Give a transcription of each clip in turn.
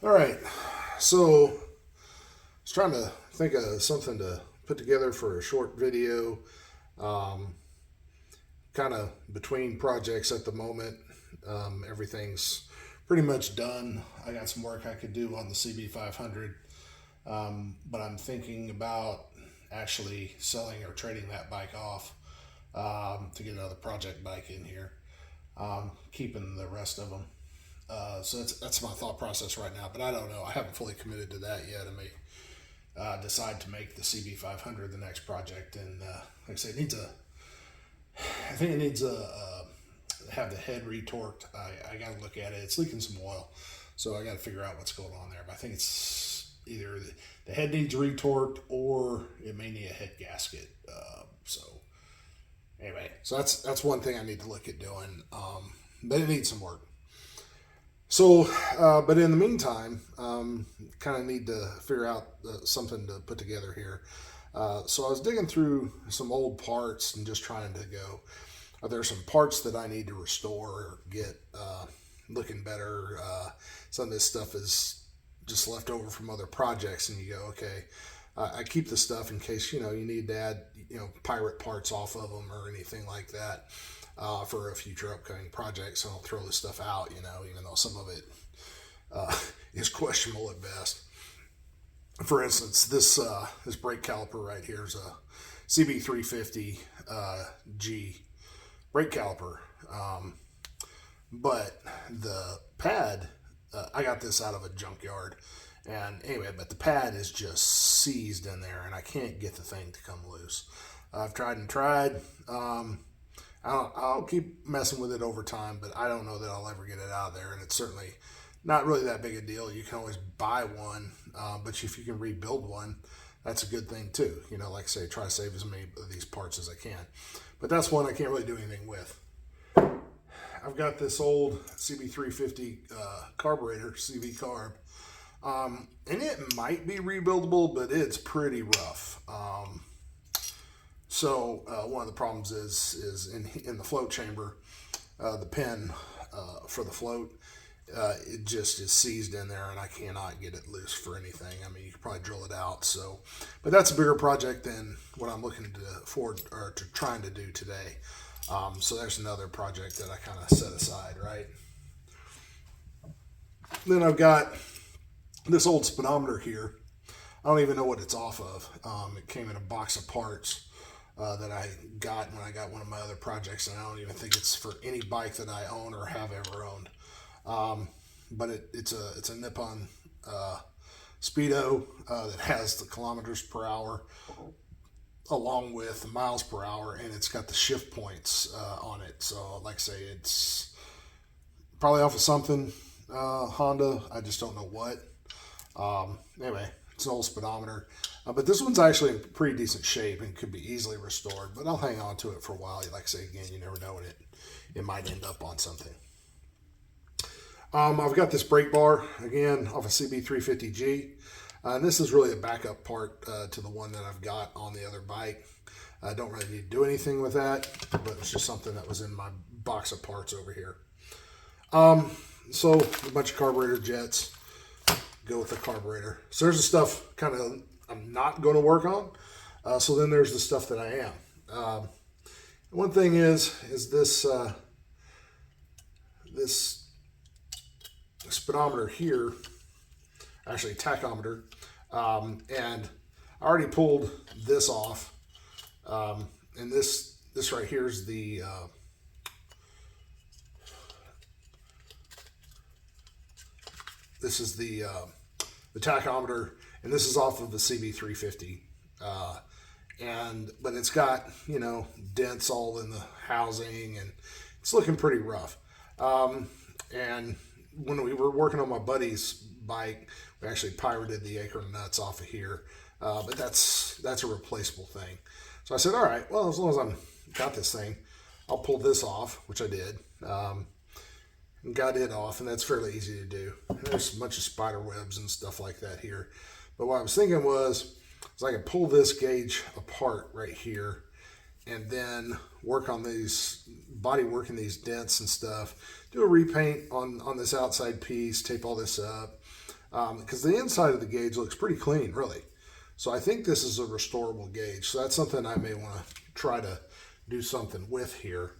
All right, so I was trying to think of something to put together for a short video. Um, kind of between projects at the moment. Everything's pretty much done. I got some work I could do on the CB500, but I'm thinking about actually selling or trading that bike off to get another project bike in here, keeping the rest of them. So that's my thought process right now, but I don't know. I haven't fully committed to that yet. I may decide to make the CB500 the next project, and like I say, it needs a. I think it needs a have the head retorqued. I got to look at it. It's leaking some oil, so I got to figure out what's going on there. But I think it's either the head needs retorqued or it may need a head gasket. So anyway, so that's one thing I need to look at doing. But it needs some work. So, but in the meantime, kind of need to figure out something to put together here. So I was digging through some old parts and just trying to go, are there some parts that I need to restore or get looking better? Some of this stuff is just left over from other projects, and you go, okay, I keep the stuff in case, you need to add, pirate parts off of them or anything like that. For a future upcoming project, so I don't throw this stuff out, even though some of it is questionable at best. For instance, this brake caliper right here is a CB350 G brake caliper, but the pad, I got this out of a junkyard, and anyway, but the pad is just seized in there, and I can't get the thing to come loose. I've tried and tried. I'll keep messing with it over time, but I don't know that I'll ever get it out of there. And it's certainly not really that big a deal. You can always buy one, but if you can rebuild one, that's a good thing too. Like I say, try to save as many of these parts as I can. But that's one I can't really do anything with. I've got this old CB350 carburetor, CV carb, and it might be rebuildable, but it's pretty rough. So one of the problems is in the float chamber, the pin for the float, it just is seized in there, and I cannot get it loose for anything. I mean, you could probably drill it out. So, but that's a bigger project than what I'm looking to trying to do today. So there's another project that I kind of set aside, right? Then I've got this old speedometer here. I don't even know what it's off of. It came in a box of parts. That I got when I got one of my other projects, and I don't even think it's for any bike that I own or have ever owned. But it's a Nippon Speedo that has the kilometers per hour along with the miles per hour, and it's got the shift points on it. So, like I say, it's probably off of something Honda. I just don't know what. Anyway, it's an old speedometer. But this one's actually in pretty decent shape and could be easily restored, but I'll hang on to it for a while. Like I say, again, you never know when it might end up on something. I've got this brake bar, again, off a CB350G. And this is really a backup part to the one that I've got on the other bike. I don't really need to do anything with that, but it's just something that was in my box of parts over here. So a bunch of carburetor jets. Go with the carburetor. So there's the stuff kind of I'm not going to work on. So then there's the stuff that I am. One thing is this this speedometer here, actually tachometer, and I already pulled this off. And this right here is the this is the tachometer, and this is off of the CB350. But it's got, dents all in the housing, and it's looking pretty rough. And when we were working on my buddy's bike, we actually pirated the acre nuts off of here. But that's a replaceable thing. So I said, all right, well, as long as I've got this thing, I'll pull this off, which I did. And got it off, and that's fairly easy to do. And there's a bunch of spider webs and stuff like that here. But what I was thinking was I could pull this gauge apart right here and then work on these, body work in these dents and stuff, do a repaint on this outside piece, tape all this up, because the inside of the gauge looks pretty clean, really. So I think this is a restorable gauge. So that's something I may want to try to do something with here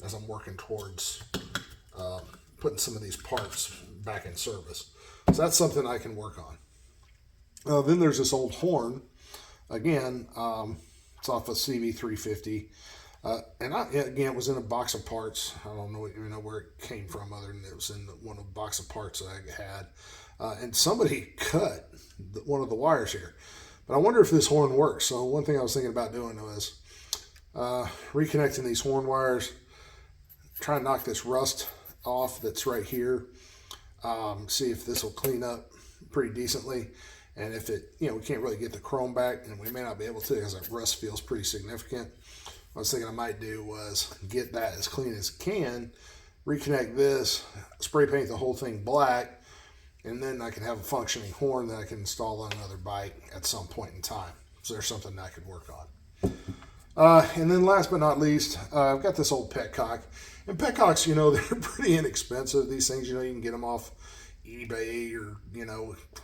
as I'm working towards putting some of these parts back in service. So that's something I can work on. Then there's this old horn. Again, it's off a CB350. And it was in a box of parts. I don't even know where it came from other than it was in one of the box of parts that I had. And somebody cut one of the wires here. But I wonder if this horn works. So one thing I was thinking about doing was reconnecting these horn wires, try and knock this rust off that's right here. See if this will clean up pretty decently. And if it, we can't really get the chrome back, and we may not be able to because that rust feels pretty significant. What I was thinking I might do was get that as clean as can, reconnect this, spray paint the whole thing black, and then I can have a functioning horn that I can install on another bike at some point in time. So there's something that I could work on. And then last but not least, I've got this old Petcock. And Petcocks, they're pretty inexpensive. These things, you can get them off eBay or,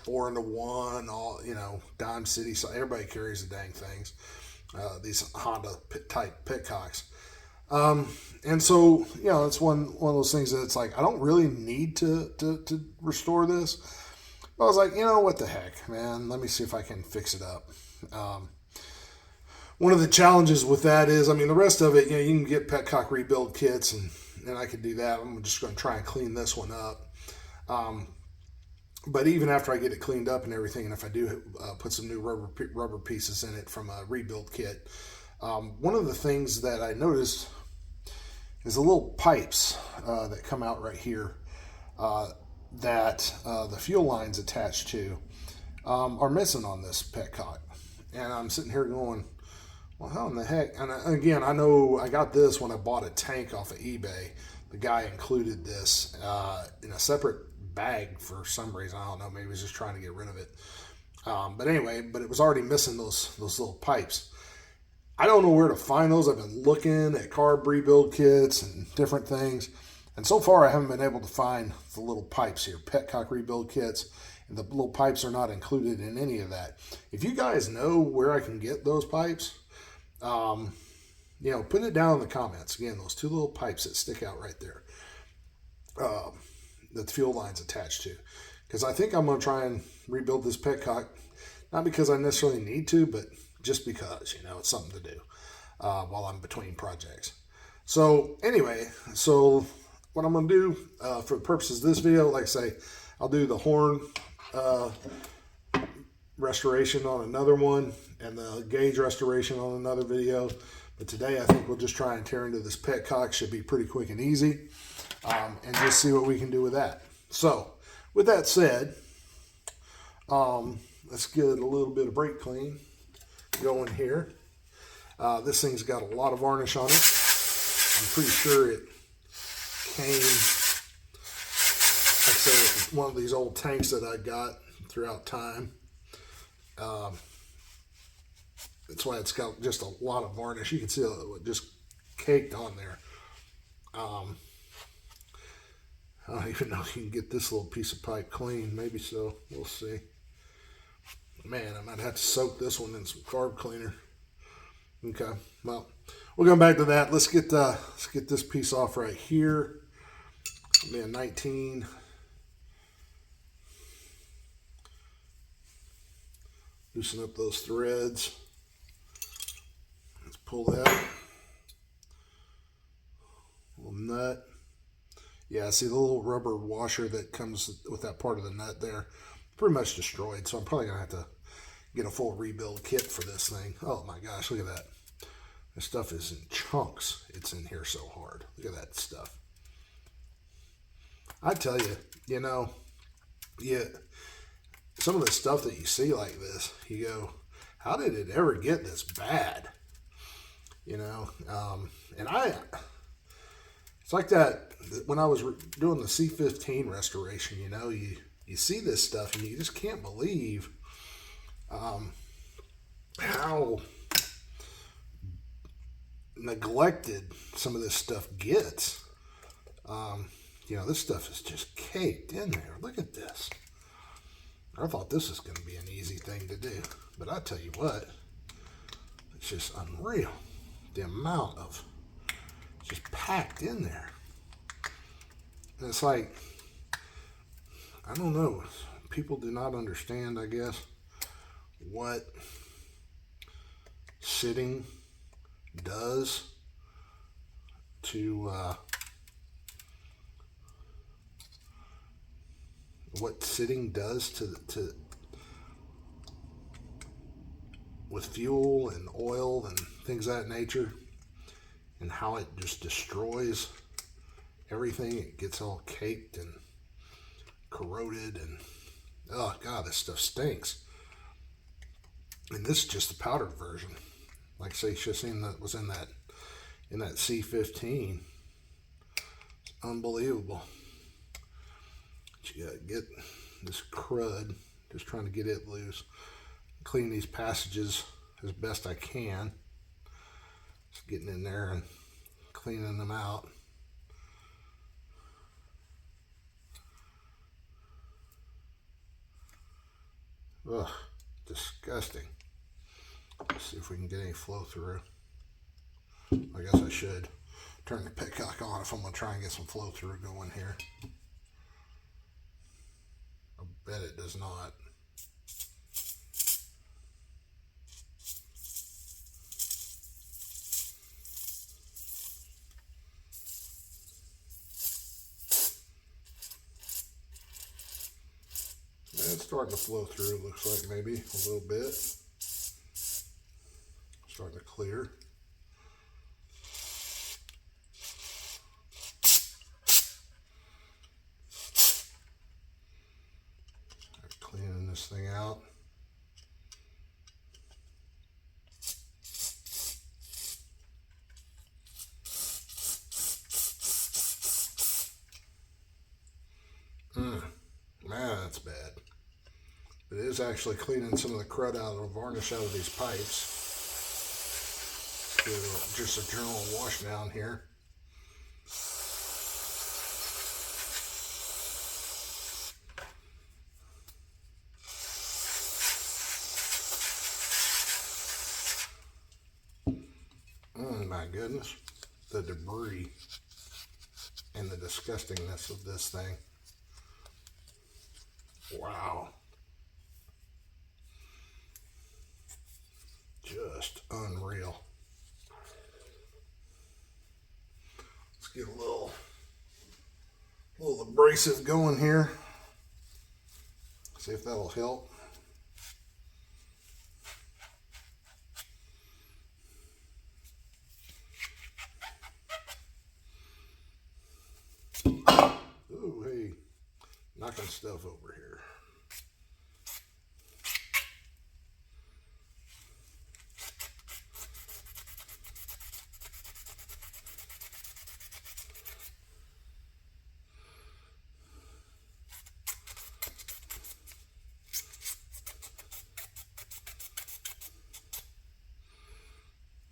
4-to-1, all, Dime City. So everybody carries the dang things. These Honda type Petcocks. And so, it's one of those things that it's like, I don't really need to restore this. But I was like, what the heck, man, let me see if I can fix it up. One of the challenges with that is, the rest of it, you can get Petcock rebuild kits and I could do that. I'm just going to try and clean this one up. But even after I get it cleaned up and everything, and if I do put some new rubber pieces in it from a rebuild kit, one of the things that I noticed is the little pipes that come out right here that the fuel line's attached to are missing on this Petcock. And I'm sitting here going, well, how in the heck? And again, I know I got this when I bought a tank off of eBay. The guy included this in a separate bag for some reason. I don't know. Maybe he was just trying to get rid of it. But anyway, it was already missing those little pipes. I don't know where to find those. I've been looking at carb rebuild kits and different things. And so far, I haven't been able to find the little pipes here. Petcock rebuild kits. And the little pipes are not included in any of that. If you guys know where I can get those pipes, put it down in the comments. Again, those two little pipes that stick out right there, that the fuel line's attached to. Because I think I'm going to try and rebuild this Petcock, not because I necessarily need to, but just because, it's something to do while I'm between projects. So anyway, what I'm going to do for the purposes of this video, like I say, I'll do the horn restoration on another one and the gauge restoration on another video. But today I think we'll just try and tear into this Petcock. Should be pretty quick and easy, and just see what we can do with that. So with that said, let's get a little bit of brake clean going here. This thing's got a lot of varnish on it. I'm pretty sure it came, like I say, one of these old tanks that I got throughout time. That's why it's got just a lot of varnish. You can see it just caked on there. I don't even know if you can get this little piece of pipe clean. Maybe so. We'll see. Man, I might have to soak this one in some carb cleaner. Okay. Well, we'll go back to that. Let's get this piece off right here. It'll be a 19. Loosen up those threads. Let's pull that. Little nut. Yeah, see the little rubber washer that comes with that part of the nut there, pretty much destroyed. So I'm probably gonna have to get a full rebuild kit for this thing. Oh my gosh, look at that. This stuff is in chunks. It's in here so hard. Look at that stuff. I tell you, some of the stuff that you see like this, you go, how did it ever get this bad? And it's like that when I was doing the C15 restoration, you see this stuff and you just can't believe how neglected some of this stuff gets. This stuff is just caked in there. Look at this. I thought this was going to be an easy thing to do, but I tell you what, it's just unreal. The amount of just packed in there. And it's like, I don't know, people do not understand, I guess, what sitting does to with fuel and oil and things of that nature, and how it just destroys everything. It gets all caked and corroded, and oh god, this stuff stinks. And this is just the powdered version. Like I say, just seen that was in that C15. It's unbelievable. But you gotta get this crud, just trying to get it loose. Clean these passages as best I can. Just getting in there and cleaning them out. Ugh, disgusting. Let's see if we can get any flow through. I guess I should turn the Petcock on if I'm going to try and get some flow through going here. I bet it does not. It's starting to flow through, looks like maybe a little bit. Starting to clear. Cleaning this thing out. Man, that's bad. It is actually cleaning some of the crud out of the varnish out of these pipes. Do just a general wash down here. Oh my goodness, the debris and the disgustingness of this thing. Wow. Just unreal. Let's get a little abrasive going here. See if that'll help. Ooh, hey, knocking stuff over here.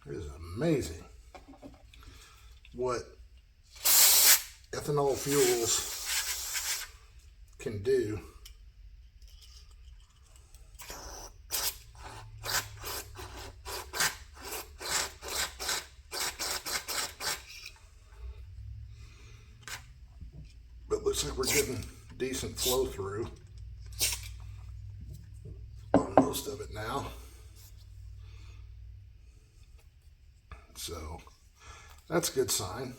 It is amazing what ethanol fuels can do. But looks like we're getting decent flow through on most of it now. So that's a good sign.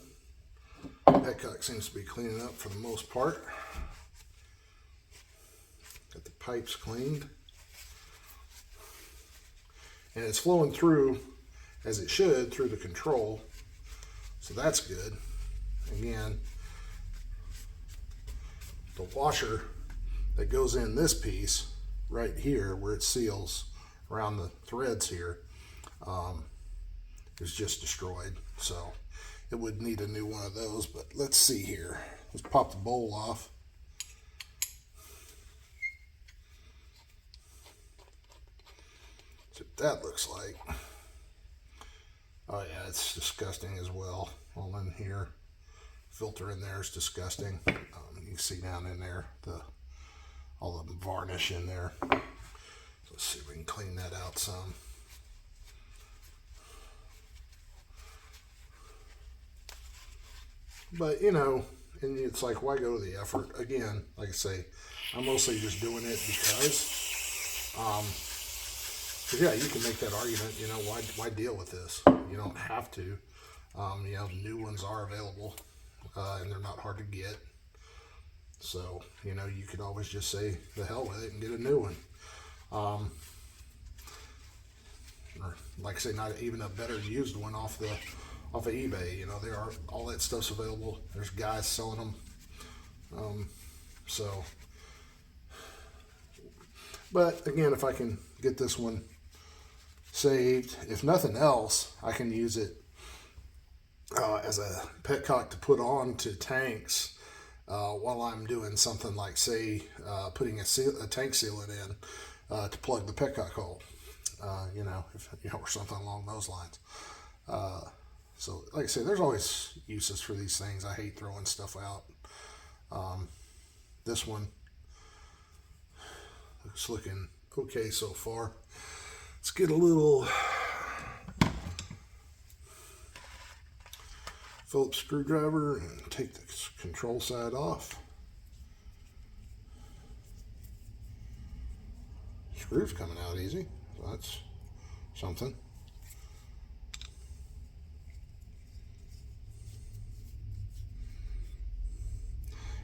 Petcock seems to be cleaning up for the most part. Got the pipes cleaned. And it's flowing through as it should through the control. So that's good. Again, the washer that goes in this piece right here where it seals around the threads here is just destroyed. So it would need a new one of those, but let's see here. Let's pop the bowl off. See what that looks like. Oh yeah, it's disgusting as well. All in here. Filter in there is disgusting. You can see down in there the all the varnish in there. Let's see if we can clean that out some. But, you know, and it's like, why go to the effort? Again, like I say, I'm mostly just doing it because, yeah, you can make that argument, you know, why deal with this? You don't have to. You know, new ones are available, and they're not hard to get. So, you know, you could always just say the hell with it and get a new one. Or, like I say, not even a better used one off of eBay. You know, there are, all that stuff's available. There's guys selling them. So, but again, if I can get this one saved, if nothing else, I can use it as a petcock to put on to tanks while I'm doing something like, say, putting a tank sealant in to plug the petcock hole. You know, if, you know, or something along those lines. So, like I say, there's always uses for these things. I hate throwing stuff out. This one looks looking okay so far. Let's get a little Phillips screwdriver and take the control side off. Screw's coming out easy, so that's something.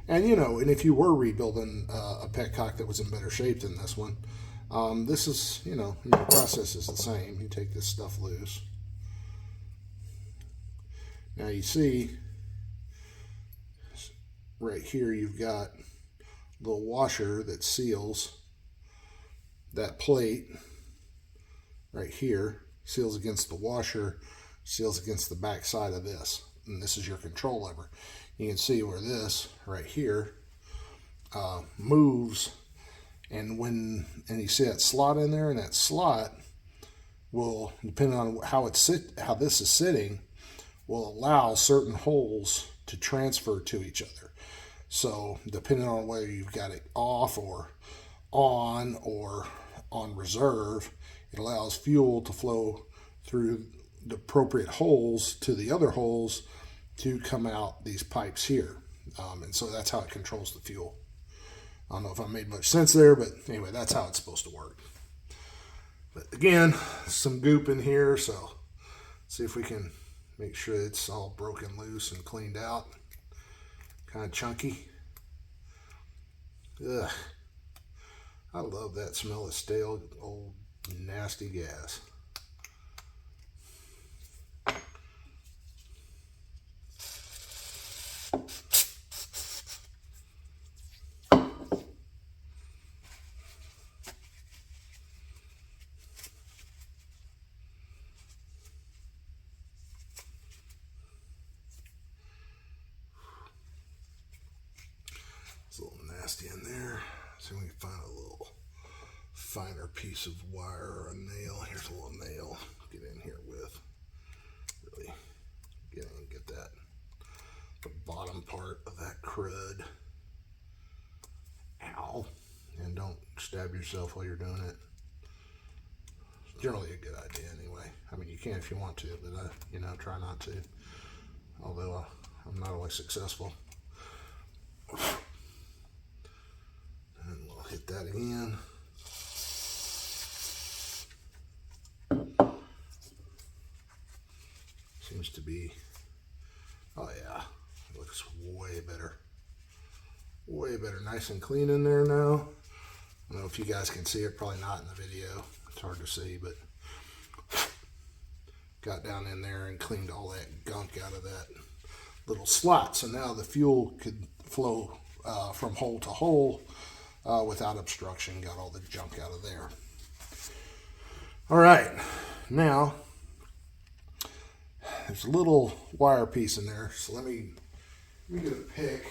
And, you know, and if you were rebuilding a petcock that was in better shape than this one, this is, you know, the process is the same. You take this stuff loose. Now you see, right here you've got the washer that seals that plate right here, seals against the washer, seals against the back side of this. And this is your control lever. You can see where this right here moves, and you see that slot in there, and that slot will, depending on how this is sitting, will allow certain holes to transfer to each other. So depending on whether you've got it off or on reserve, it allows fuel to flow through the appropriate holes to the other holes to come out these pipes here. And so that's how it controls the fuel. I don't know if I made much sense there, but anyway, that's how it's supposed to work. But again, some goop in here, so let's see if we can make sure it's all broken loose and cleaned out. Kind of chunky. Ugh. I love that smell of stale, old, nasty gas. It's a little nasty in there. See if we can find a little finer piece of wire or a nail. Here's a little nail. Get in here with. Really get in and get that, the bottom part of that crud. Ow. And don't stab yourself while you're doing it. It's generally a good idea anyway. I mean, you can if you want to, but you know, try not to. Although I'm not always successful. And we'll hit that again. Seems to be, oh yeah, it looks way better. Way better, nice and clean in there now. I don't know if you guys can see it, probably not in the video. It's hard to see, but got down in there and cleaned all that gunk out of that little slot. So now the fuel could flow from hole to hole without obstruction. Got all the junk out of there. All right, now there's a little wire piece in there. So let me get a pick.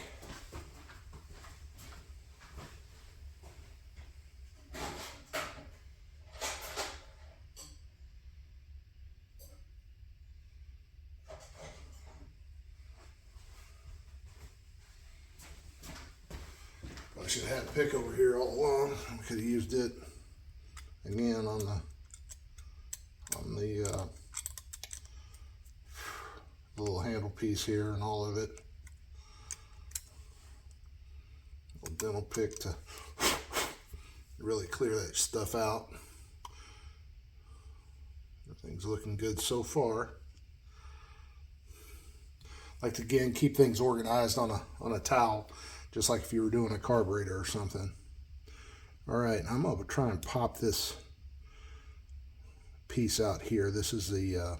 should have had a pick over here all along. We could have used it again on the little handle piece here and all of it. Little dental pick to really clear that stuff out. Everything's looking good so far. Like to again keep things organized on a towel, just like if you were doing a carburetor or something. All right, I'm gonna try and pop this piece out here. This is the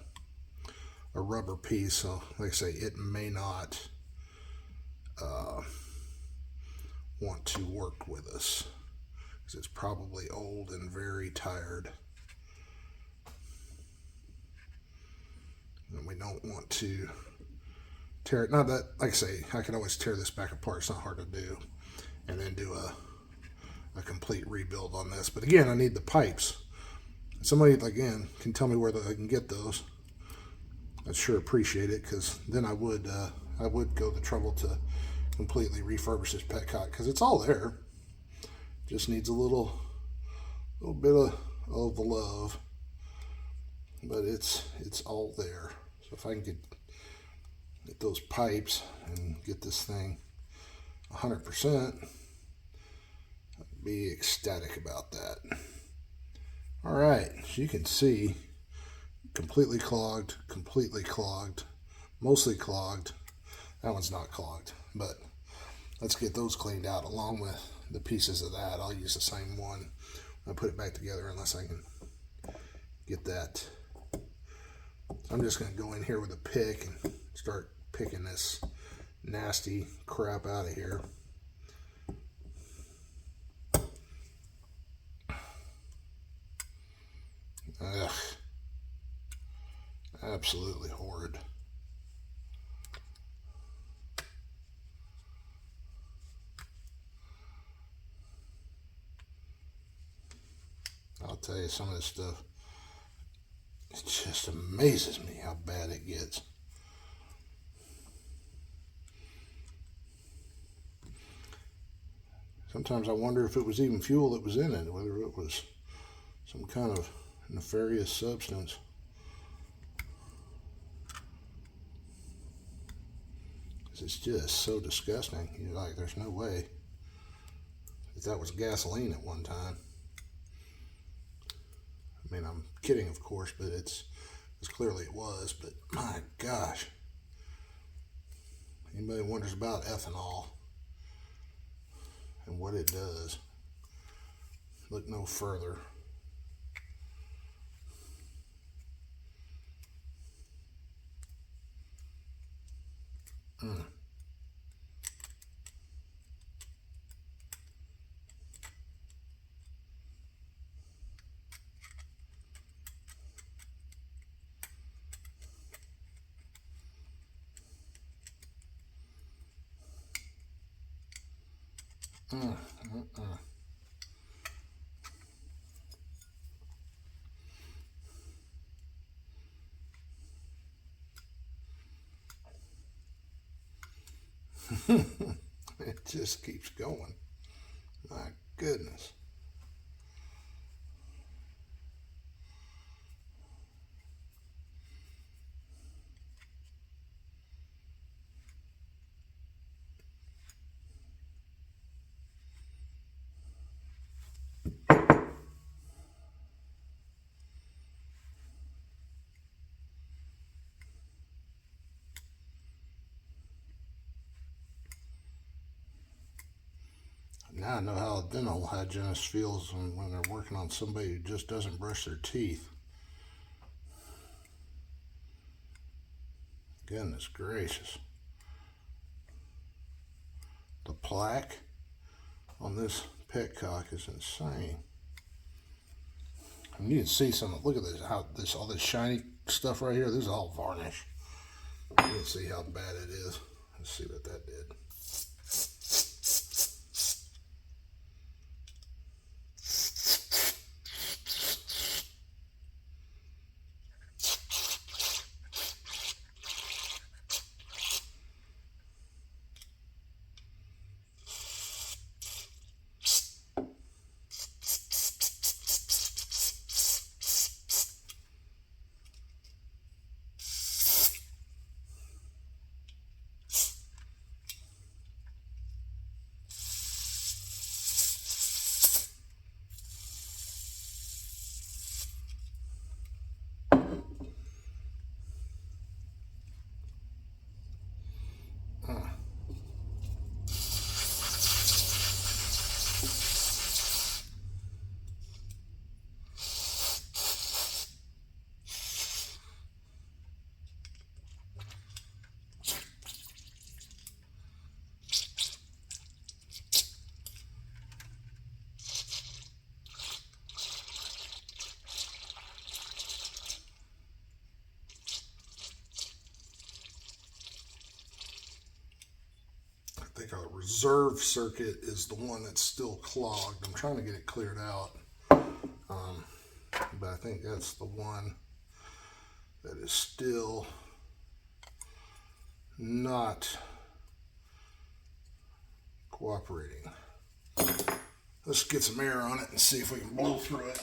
a rubber piece, so like I say, it may not want to work with us because it's probably old and very tired. And we don't want to tear it. Not that, like I say, I can always tear this back apart. It's not hard to do. And then do a complete rebuild on this. But again, I need the pipes. Somebody, again, can tell me where I can get those. I'd sure appreciate it, because then I would go the trouble to completely refurbish this Petcock, because it's all there. Just needs a little bit of the love, but it's all there. So if I can get those pipes and get this thing 100%, I'd be ecstatic about that. All right, so you can see completely clogged, mostly clogged. That one's not clogged, but let's get those cleaned out along with the pieces of that. I'll use the same one. I'll put it back together unless I can get that. I'm just going to go in here with a pick and start picking this nasty crap out of here. Ugh. Absolutely horrid. I'll tell you, some of this stuff, it just amazes me how bad it gets. Sometimes I wonder if it was even fuel that was in it, whether it was some kind of nefarious substance. It's just so disgusting. You're like, there's no way that was gasoline at one time. I mean, I'm kidding, of course, but it's clearly it was. But my gosh, anybody wonders about ethanol and what it does, look no further. It just keeps going. My goodness. Now I know how a dental hygienist feels when they're working on somebody who just doesn't brush their teeth. Goodness gracious. The plaque on this Petcock is insane. And you can see some, look at this, how all this shiny stuff right here, this is all varnish. You can see how bad it is. Let's see what that did. reserve circuit is the one that's still clogged. I'm trying to get it cleared out, but I think that's the one that is still not cooperating. Let's get some air on it and see if we can blow through it.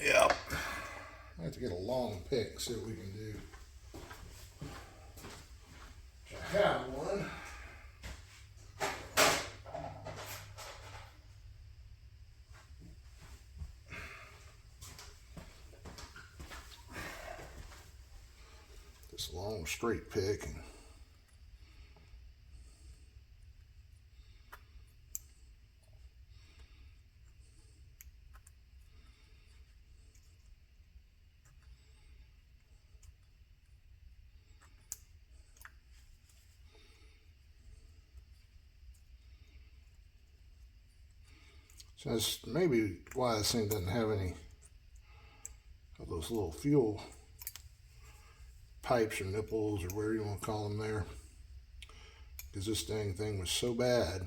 Yep. I have to get a long pick, see what we can do. I have one. This long straight pick. And so that's maybe why this thing doesn't have any of those little fuel pipes or nipples or whatever you want to call them there, because this dang thing was so bad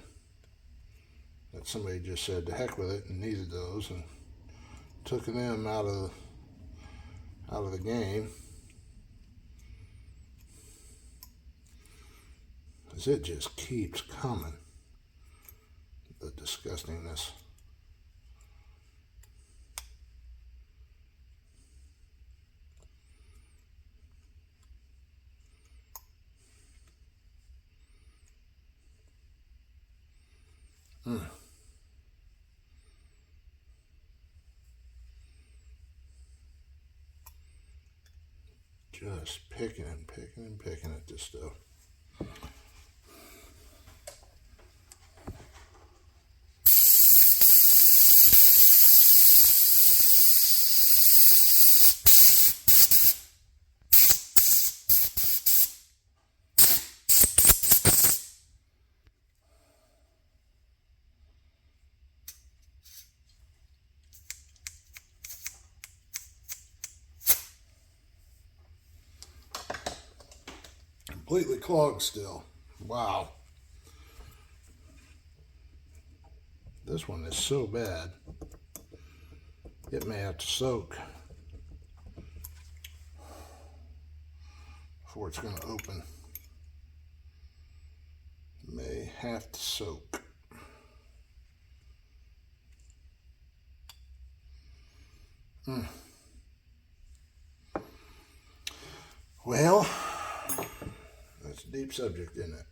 that somebody just said to heck with it and needed those and took them out of the game, because it just keeps coming, the disgustingness. Just picking and picking and picking at this stuff. Completely clogged still. Wow. This one is so bad, it may have to soak before it's going to open. May have to soak. Well, that's a deep subject, isn't it?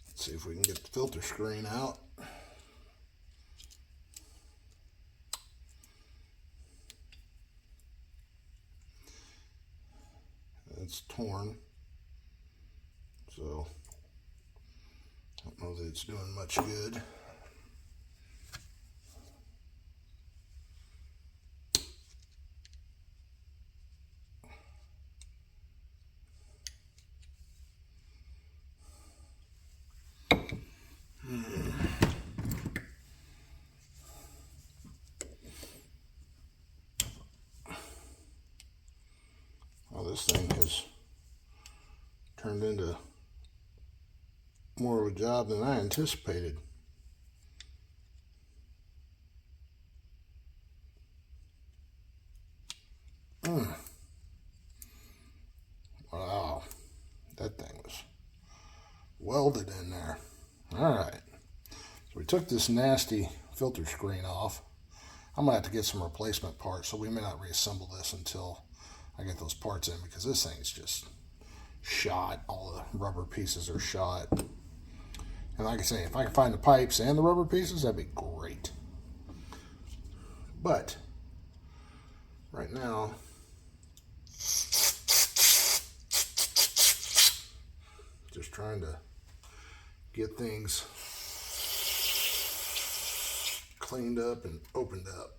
Let's see if we can get the filter screen out. It's torn, so I don't know that it's doing much good. Well, this thing has turned into more of a job than I anticipated. Wow, that thing was welded in there. All right, so we took this nasty filter screen off. I'm gonna have to get some replacement parts, so we may not reassemble this until I get those parts in, because this thing's just shot. All the rubber pieces are shot. And like I say, if I can find the pipes and the rubber pieces, that'd be great. But right now, just trying to get things cleaned up and opened up.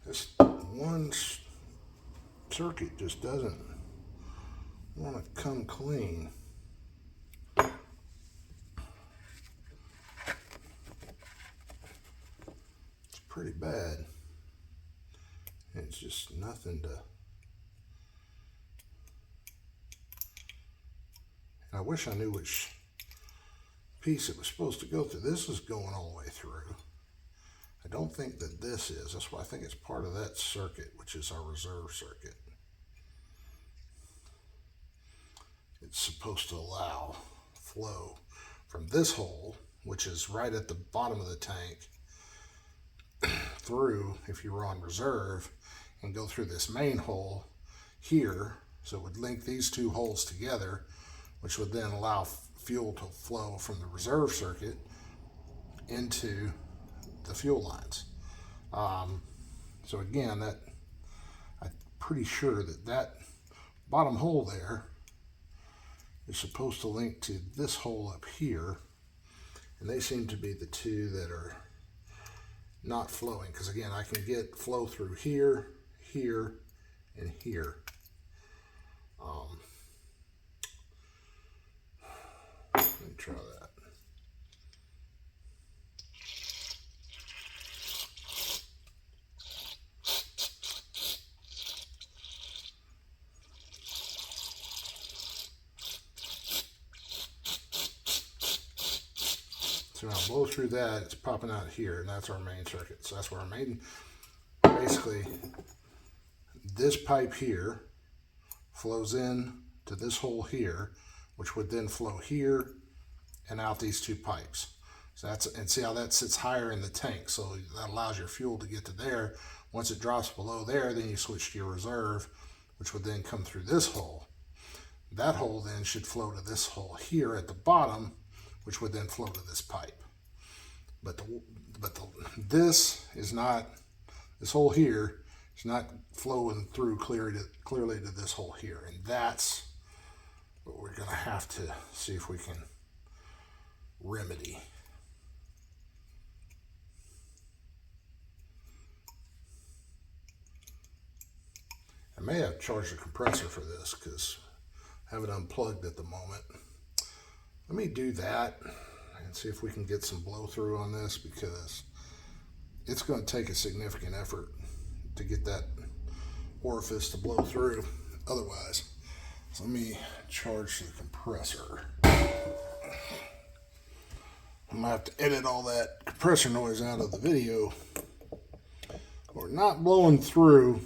This one circuit just doesn't want to come clean. It's pretty bad. It's just nothing to... I wish I knew which piece it was supposed to go through. This is going all the way through. I don't think that this is. That's why I think it's part of that circuit, which is our reserve circuit. It's supposed to allow flow from this hole, which is right at the bottom of the tank, through, if you were on reserve, and go through this main hole here. So it would link these two holes together, which would then allow fuel to flow from the reserve circuit into the fuel lines. So again, that I'm pretty sure that that bottom hole there is supposed to link to this hole up here, and they seem to be the two that are not flowing, because again, I can get flow through here, here, and here. Let me try that. So now blow through that, it's popping out here, and that's our main circuit. So that's where our main, basically, this pipe here flows in to this hole here, which would then flow here and out these two pipes. So that's, and see how that sits higher in the tank. So that allows your fuel to get to there. Once it drops below there, then you switch to your reserve, which would then come through this hole. That hole then should flow to this hole here at the bottom, which would then flow to this pipe. But this is not, this hole here is not flowing through clearly to this hole here. And that's what we're going to have to see if we can remedy. I may have charged a compressor for this because I have it unplugged at the moment. Let me do that and see if we can get some blow through on this, because it's going to take a significant effort to get that orifice to blow through otherwise. So let me charge the compressor. I'm going to have to edit all that compressor noise out of the video. We're not blowing through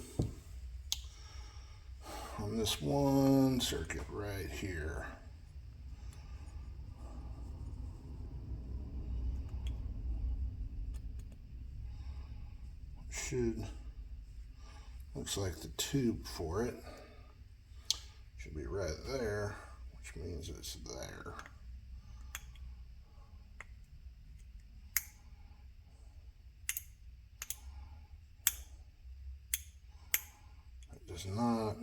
on this one circuit right here. Looks like the tube for it should be right there, which means it's there. It does not.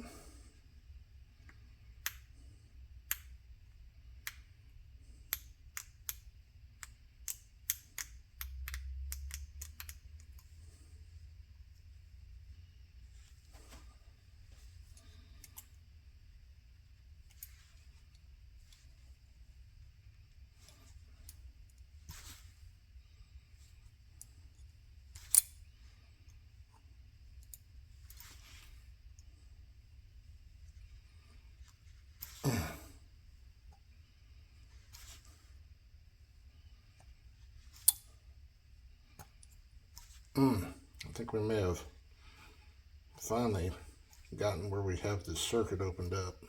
I think we may have finally gotten where we have this circuit opened up.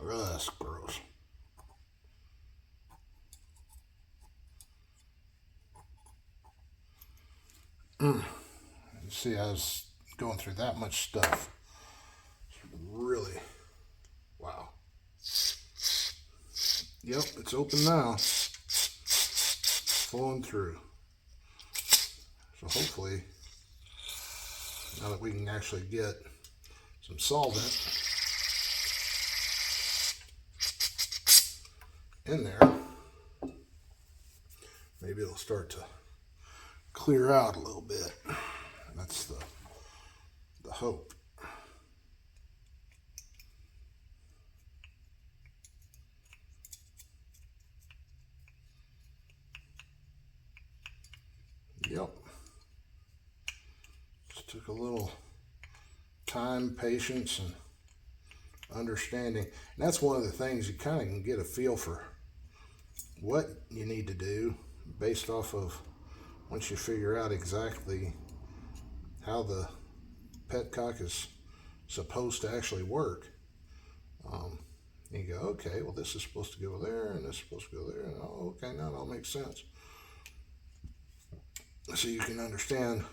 Oh, that's gross. You see, I was going through that much stuff. Really, wow. Yep, it's open now. Flowing through. So hopefully, now that we can actually get some solvent in there, maybe it'll start to clear out a little bit. That's the hope. Yep. Just took a little time, patience, and understanding. And that's one of the things you kind of can get a feel for what you need to do based off of once you figure out exactly how the Petcock is supposed to actually work. You go, okay, well, this is supposed to go there, and this is supposed to go there, and oh, okay, now it all makes sense. So you can understand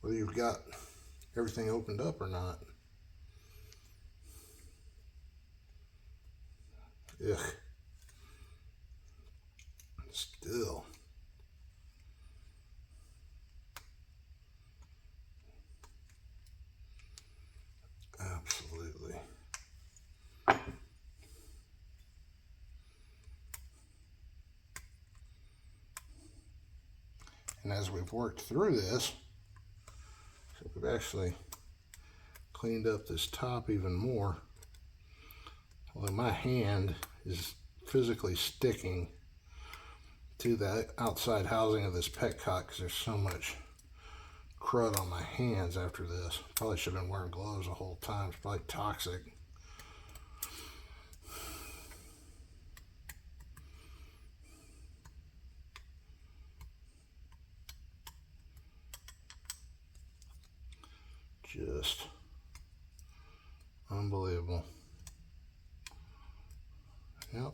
whether you've got everything opened up or not. Ugh. Still. Absolutely. And as we've worked through this, so we've actually cleaned up this top even more. Although my hand is physically sticking to the outside housing of this Petcock because there's so much crud on my hands after this. Probably should have been wearing gloves the whole time. It's probably toxic. Just unbelievable. Yep.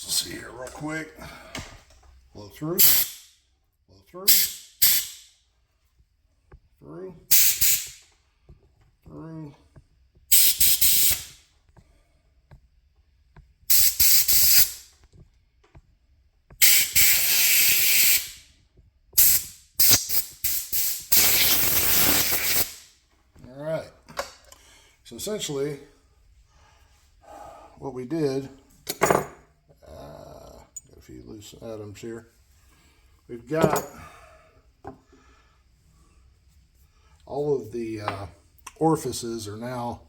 See here real quick. Blow through, blow through, through, through. All right. So essentially, what we did. A few loose atoms here. We've got all of the orifices are now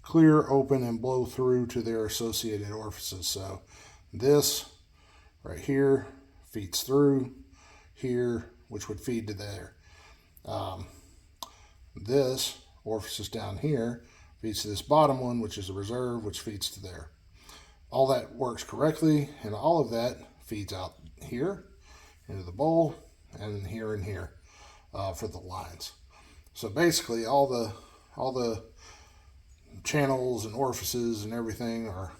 clear, open, and blow through to their associated orifices. So this right here feeds through here, which would feed to there. This orifice down here feeds to this bottom one, which is a reserve, which feeds to there. All that works correctly, and all of that feeds out here into the bowl and here for the lines. So basically, all the channels and orifices and everything are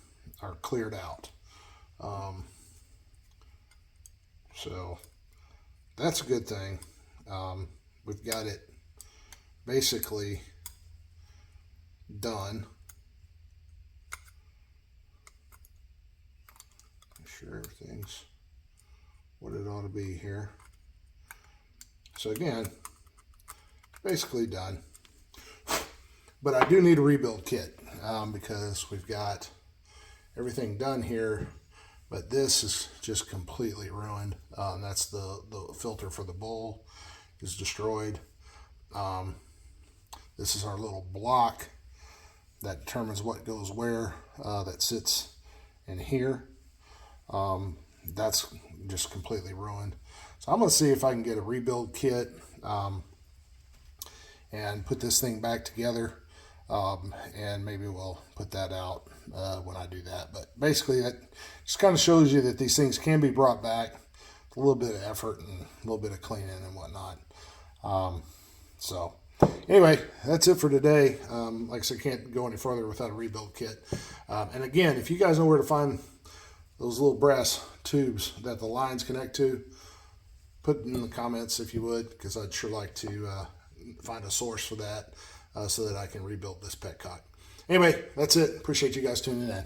cleared out. So that's a good thing. We've got it basically done. what it ought to be here. So again, basically done. But I do need a rebuild kit because we've got everything done here, but this is just completely ruined. That's the filter for the bowl is destroyed. This is our little block that determines what goes where, that sits in here. That's just completely ruined. So I'm going to see if I can get a rebuild kit and put this thing back together. And maybe we'll put that out when I do that. But basically, that just kind of shows you that these things can be brought back with a little bit of effort and a little bit of cleaning and whatnot. So anyway, that's it for today. Like I said, can't go any further without a rebuild kit. And again, if you guys know where to find those little brass tubes that the lines connect to, put it in the comments if you would, because I'd sure like to find a source for that so that I can rebuild this Petcock. Anyway, that's it. Appreciate you guys tuning in.